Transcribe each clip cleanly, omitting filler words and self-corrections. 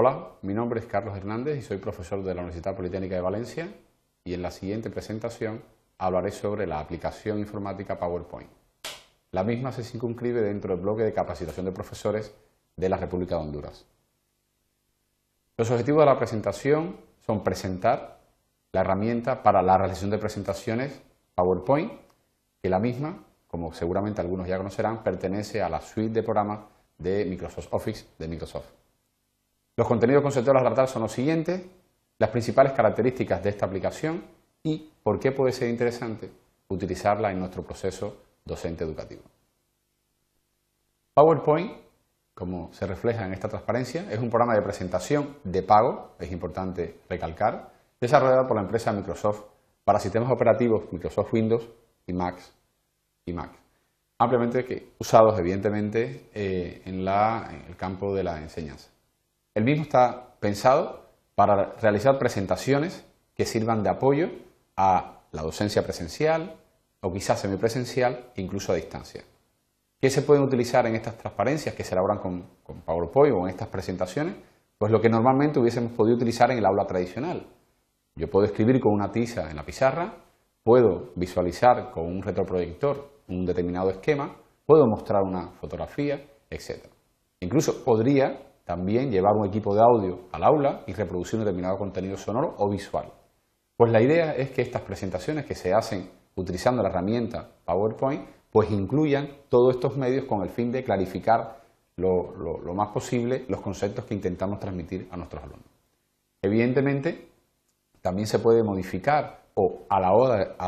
Hola, mi nombre es Carlos Hernández y soy profesor de la Universidad Politécnica de Valencia y en la siguiente presentación hablaré sobre la aplicación informática PowerPoint. La misma se circunscribe dentro del bloque de capacitación de profesores de la República de Honduras. Los objetivos de la presentación son presentar la herramienta para la realización de presentaciones PowerPoint, que la misma, como seguramente algunos ya conocerán, pertenece a la suite de programas de Microsoft Office de Microsoft. Los contenidos conceptuales a tratar son los siguientes: las principales características de esta aplicación y por qué puede ser interesante utilizarla en nuestro proceso docente educativo. PowerPoint, como se refleja en esta transparencia, es un programa de presentación de pago, es importante recalcar, desarrollado por la empresa Microsoft para sistemas operativos Microsoft Windows y Mac, ampliamente usados evidentemente en el campo de la enseñanza. El mismo está pensado para realizar presentaciones que sirvan de apoyo a la docencia presencial o quizás semipresencial e incluso a distancia. ¿Qué se pueden utilizar en estas transparencias que se elaboran con PowerPoint o en estas presentaciones? Pues lo que normalmente hubiésemos podido utilizar en el aula tradicional. Yo puedo escribir con una tiza en la pizarra, puedo visualizar con un retroproyector un determinado esquema, puedo mostrar una fotografía, etc. Incluso podría también llevar un equipo de audio al aula y reproducir un determinado contenido sonoro o visual. Pues la idea es que estas presentaciones que se hacen utilizando la herramienta PowerPoint, pues incluyan todos estos medios con el fin de clarificar lo más posible los conceptos que intentamos transmitir a nuestros alumnos. Evidentemente, también se puede modificar a la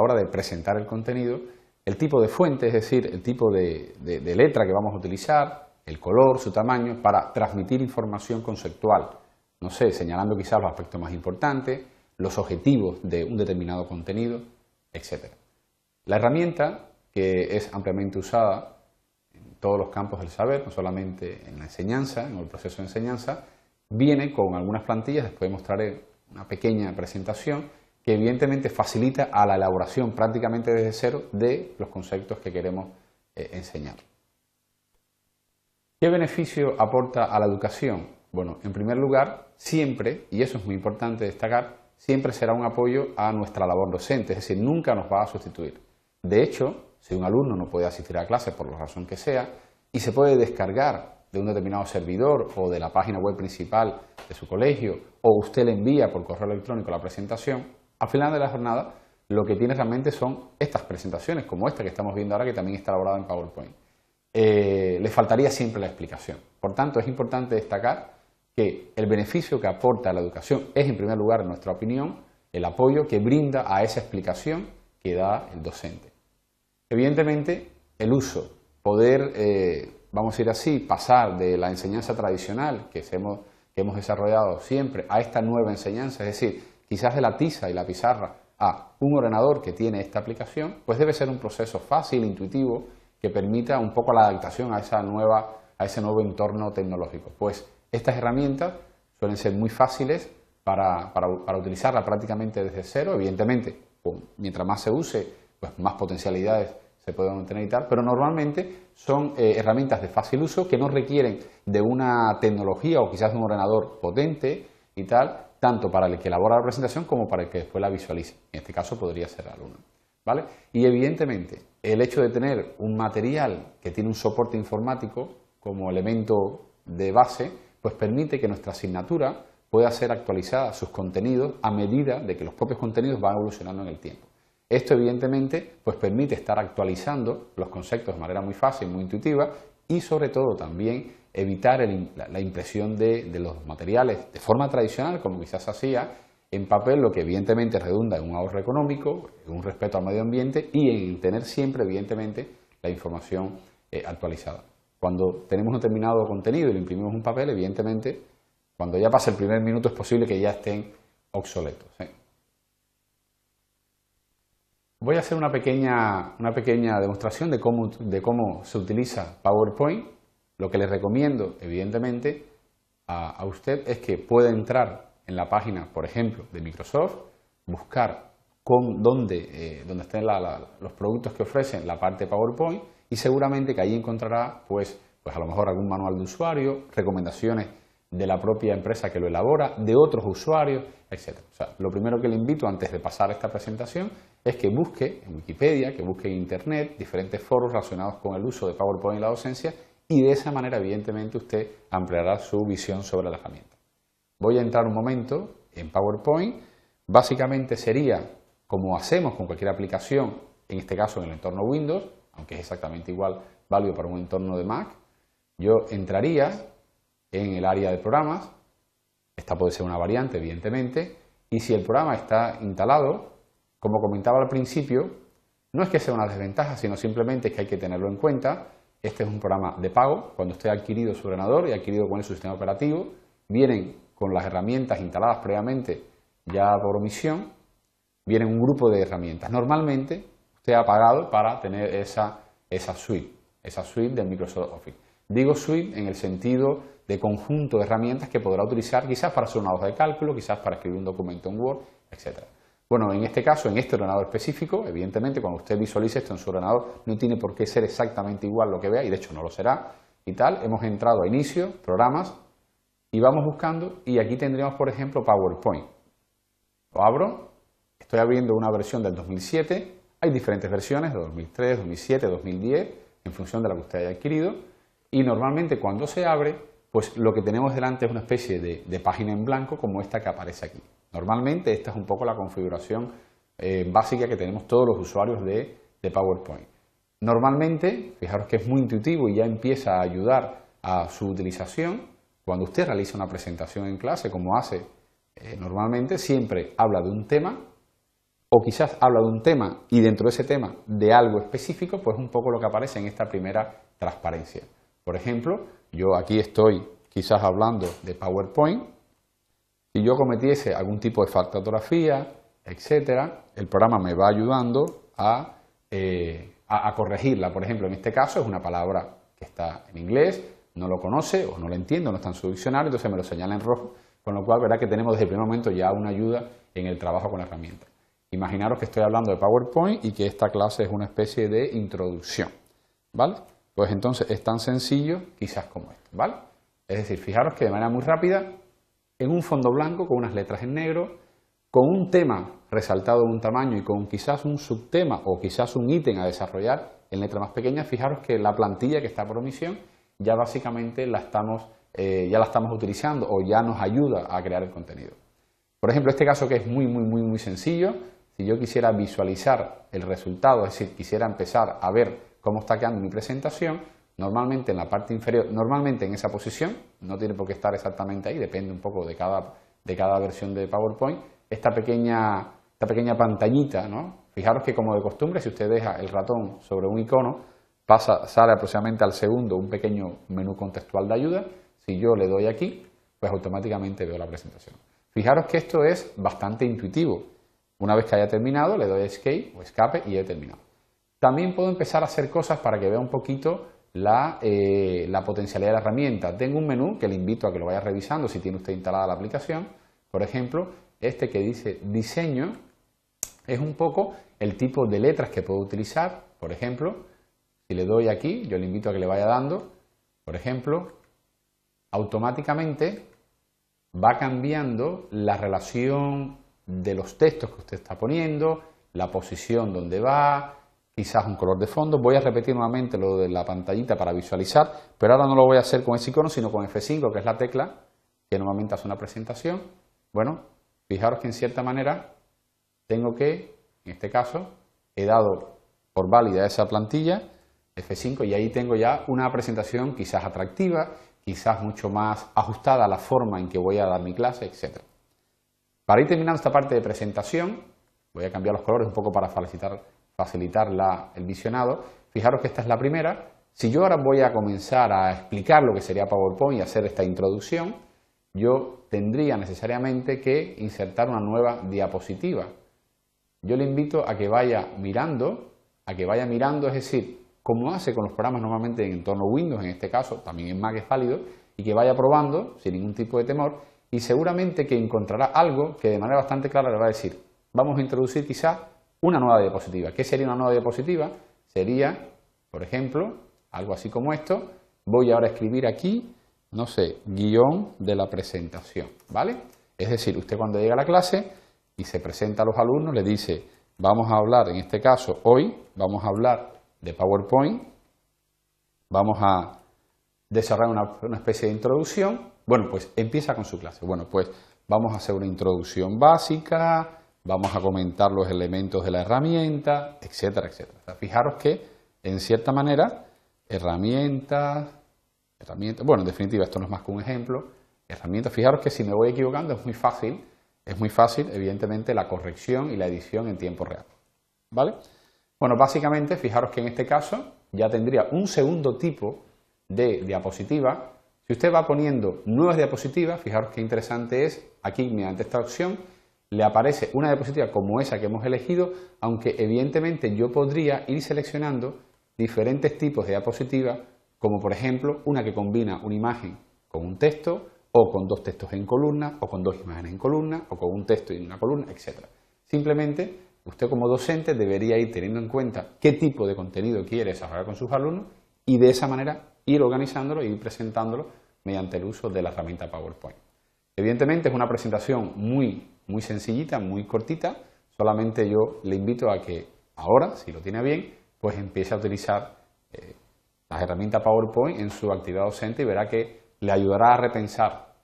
hora de presentar el contenido el tipo de fuente, es decir, el tipo de letra que vamos a utilizar, el color, su tamaño, para transmitir información conceptual, no sé, señalando quizás los aspectos más importantes, los objetivos de un determinado contenido, etc. La herramienta, que es ampliamente usada en todos los campos del saber, no solamente en la enseñanza, en el proceso de enseñanza, viene con algunas plantillas, después mostraré una pequeña presentación, que evidentemente facilita a la elaboración prácticamente desde cero de los conceptos que queremos enseñar. ¿Qué beneficio aporta a la educación? Bueno, en primer lugar, siempre, y eso es muy importante destacar, siempre será un apoyo a nuestra labor docente, es decir, nunca nos va a sustituir. De hecho, si un alumno no puede asistir a clase por la razón que sea, y se puede descargar de un determinado servidor o de la página web principal de su colegio, o usted le envía por correo electrónico la presentación, al final de la jornada lo que tiene realmente son estas presentaciones, como esta que estamos viendo ahora, que también está elaborada en PowerPoint. Le faltaría siempre la explicación. Por tanto, es importante destacar que el beneficio que aporta a la educación es, en primer lugar, en nuestra opinión, el apoyo que brinda a esa explicación que da el docente. Evidentemente, el uso, poder, vamos a ir así, pasar de la enseñanza tradicional que hemos desarrollado siempre a esta nueva enseñanza, es decir, quizás de la tiza y la pizarra a un ordenador que tiene esta aplicación, pues debe ser un proceso fácil, intuitivo, que permita un poco la adaptación a ese nuevo entorno tecnológico. Pues estas herramientas suelen ser muy fáciles para utilizarla prácticamente desde cero. Evidentemente, mientras más se use, pues más potencialidades se pueden obtener y tal, pero normalmente son herramientas de fácil uso que no requieren de una tecnología o quizás de un ordenador potente y tal, tanto para el que elabora la presentación como para el que después la visualice. En este caso podría ser el alumno, ¿vale? Y evidentemente el hecho de tener un material que tiene un soporte informático como elemento de base, pues permite que nuestra asignatura pueda ser actualizada, sus contenidos, a medida de que los propios contenidos van evolucionando en el tiempo. Esto evidentemente pues permite estar actualizando los conceptos de manera muy fácil, muy intuitiva y sobre todo también evitar la impresión de los materiales de forma tradicional, como quizás hacía en papel, lo que evidentemente redunda en un ahorro económico, en un respeto al medio ambiente y en tener siempre evidentemente la información actualizada. Cuando tenemos un determinado contenido y lo imprimimos en un papel, evidentemente cuando ya pasa el primer minuto es posible que ya estén obsoletos, ¿eh? Voy a hacer una pequeña demostración de cómo se utiliza PowerPoint. Lo que les recomiendo, evidentemente, a usted es que pueda entrar en la página, por ejemplo, de Microsoft, buscar dónde estén los productos que ofrecen la parte de PowerPoint y seguramente que allí encontrará pues a lo mejor algún manual de usuario, recomendaciones de la propia empresa que lo elabora, de otros usuarios, etc. O sea, lo primero que le invito antes de pasar esta presentación es que busque en Wikipedia, que busque en Internet diferentes foros relacionados con el uso de PowerPoint en la docencia y de esa manera, evidentemente, usted ampliará su visión sobre la herramienta. Voy a entrar un momento en PowerPoint. Básicamente sería como hacemos con cualquier aplicación, en este caso en el entorno Windows, aunque es exactamente igual válido para un entorno de Mac. Yo entraría en el área de programas, esta puede ser una variante evidentemente, y si el programa está instalado, como comentaba al principio, no es que sea una desventaja, sino simplemente que hay que tenerlo en cuenta. Este es un programa de pago, cuando usted ha adquirido su ordenador y ha adquirido con él su sistema operativo, vienen con las herramientas instaladas previamente ya por omisión, vienen un grupo de herramientas. Normalmente usted ha pagado para tener esa suite de Microsoft Office. Digo suite en el sentido de conjunto de herramientas que podrá utilizar quizás para hacer una hoja de cálculo, quizás para escribir un documento en Word, etc. Bueno, en este caso, en este ordenador específico, evidentemente cuando usted visualice esto en su ordenador no tiene por qué ser exactamente igual lo que vea y de hecho no lo será y tal. Hemos entrado a inicio, programas y vamos buscando y aquí tendríamos por ejemplo PowerPoint. Lo abro, estoy abriendo una versión del 2007, hay diferentes versiones de 2003, 2007, 2010 en función de la que usted haya adquirido y normalmente cuando se abre pues lo que tenemos delante es una especie de página en blanco como esta que aparece aquí. Normalmente esta es un poco la configuración básica que tenemos todos los usuarios de PowerPoint. Normalmente, fijaros que es muy intuitivo y ya empieza a ayudar a su utilización. Cuando usted realiza una presentación en clase, como hace normalmente, siempre habla de un tema o quizás habla de un tema y dentro de ese tema de algo específico, pues un poco lo que aparece en esta primera transparencia. Por ejemplo, yo aquí estoy quizás hablando de PowerPoint. Si yo cometiese algún tipo de falta de ortografía, etcétera, el programa me va ayudando a corregirla. Por ejemplo, en este caso es una palabra que está en inglés, no lo conoce o no lo entiendo, no está en su diccionario, entonces me lo señala en rojo, con lo cual verá que tenemos desde el primer momento ya una ayuda en el trabajo con la herramienta. Imaginaros que estoy hablando de PowerPoint y que esta clase es una especie de introducción, ¿vale? Pues entonces es tan sencillo quizás como esto, ¿vale? Es decir, fijaros que de manera muy rápida, en un fondo blanco con unas letras en negro, con un tema resaltado en un tamaño y con quizás un subtema o quizás un ítem a desarrollar en letra más pequeña, fijaros que la plantilla que está por omisión ya básicamente ya la estamos utilizando o ya nos ayuda a crear el contenido. Por ejemplo, este caso que es muy sencillo, si yo quisiera visualizar el resultado, es decir, quisiera empezar a ver cómo está quedando mi presentación, normalmente en la parte inferior, normalmente en esa posición, no tiene por qué estar exactamente ahí, depende un poco de cada versión de PowerPoint, esta pequeña pantallita, ¿no? Fijaros que como de costumbre, si usted deja el ratón sobre un icono, sale aproximadamente al segundo un pequeño menú contextual de ayuda. Si yo le doy aquí, pues automáticamente veo la presentación. Fijaros que esto es bastante intuitivo. Una vez que haya terminado, le doy Escape o Escape y he terminado. También puedo empezar a hacer cosas para que vea un poquito la potencialidad de la herramienta. Tengo un menú que le invito a que lo vaya revisando si tiene usted instalada la aplicación. Por ejemplo, este que dice Diseño es un poco el tipo de letras que puedo utilizar. Por ejemplo, si le doy aquí, yo le invito a que le vaya dando, por ejemplo, automáticamente va cambiando la relación de los textos que usted está poniendo, la posición donde va, quizás un color de fondo. Voy a repetir nuevamente lo de la pantallita para visualizar, pero ahora no lo voy a hacer con ese icono, sino con F5, que es la tecla que normalmente hace una presentación. Bueno, fijaros que en cierta manera tengo que, en este caso, he dado por válida esa plantilla, F5, y ahí tengo ya una presentación quizás atractiva, quizás mucho más ajustada a la forma en que voy a dar mi clase, etc. Para ir terminando esta parte de presentación, voy a cambiar los colores un poco para facilitar el visionado. Fijaros que esta es la primera. Si yo ahora voy a comenzar a explicar lo que sería PowerPoint y hacer esta introducción, yo tendría necesariamente que insertar una nueva diapositiva. Yo le invito a que vaya mirando, es decir, como hace con los programas normalmente en entorno Windows, en este caso, también en Mac es válido, y que vaya probando sin ningún tipo de temor, y seguramente que encontrará algo que de manera bastante clara le va a decir, vamos a introducir quizás una nueva diapositiva. ¿Qué sería una nueva diapositiva? Sería, por ejemplo, algo así como esto. Voy ahora a escribir aquí, no sé, guión de la presentación, ¿vale? Es decir, usted cuando llega a la clase y se presenta a los alumnos, le dice, vamos a hablar, en este caso, hoy, vamos a hablar de PowerPoint, vamos a desarrollar una especie de introducción. Bueno, pues empieza con su clase. Bueno, pues vamos a hacer una introducción básica, vamos a comentar los elementos de la herramienta, etcétera, etcétera. O sea, fijaros que, en cierta manera, herramientas, bueno, en definitiva, esto no es más que un ejemplo, herramientas. Fijaros que si me voy equivocando es muy fácil, evidentemente, la corrección y la edición en tiempo real, ¿vale? Bueno, básicamente, fijaros que en este caso ya tendría un segundo tipo de diapositiva. Si usted va poniendo nuevas diapositivas, fijaros qué interesante es, aquí mediante esta opción le aparece una diapositiva como esa que hemos elegido, aunque evidentemente yo podría ir seleccionando diferentes tipos de diapositivas, como por ejemplo una que combina una imagen con un texto, o con dos textos en columna, o con dos imágenes en columna, o con un texto y una columna, etc. Simplemente, usted como docente debería ir teniendo en cuenta qué tipo de contenido quiere desarrollar con sus alumnos y de esa manera ir organizándolo y ir presentándolo mediante el uso de la herramienta PowerPoint. Evidentemente es una presentación muy sencillita, muy cortita, solamente yo le invito a que ahora, si lo tiene bien, pues empiece a utilizar las herramientas PowerPoint en su actividad docente y verá que le ayudará a repensar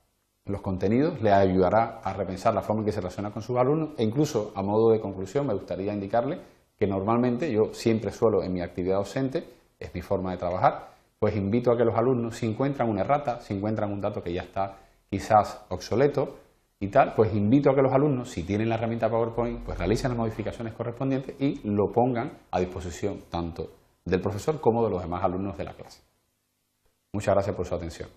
los contenidos, le ayudará a repensar la forma en que se relaciona con sus alumnos e incluso a modo de conclusión me gustaría indicarle que normalmente yo siempre suelo en mi actividad docente, es mi forma de trabajar, pues invito a que los alumnos si encuentran una errata, si encuentran un dato que ya está quizás obsoleto y tal, pues invito a que los alumnos, si tienen la herramienta PowerPoint, pues realicen las modificaciones correspondientes y lo pongan a disposición tanto del profesor como de los demás alumnos de la clase. Muchas gracias por su atención.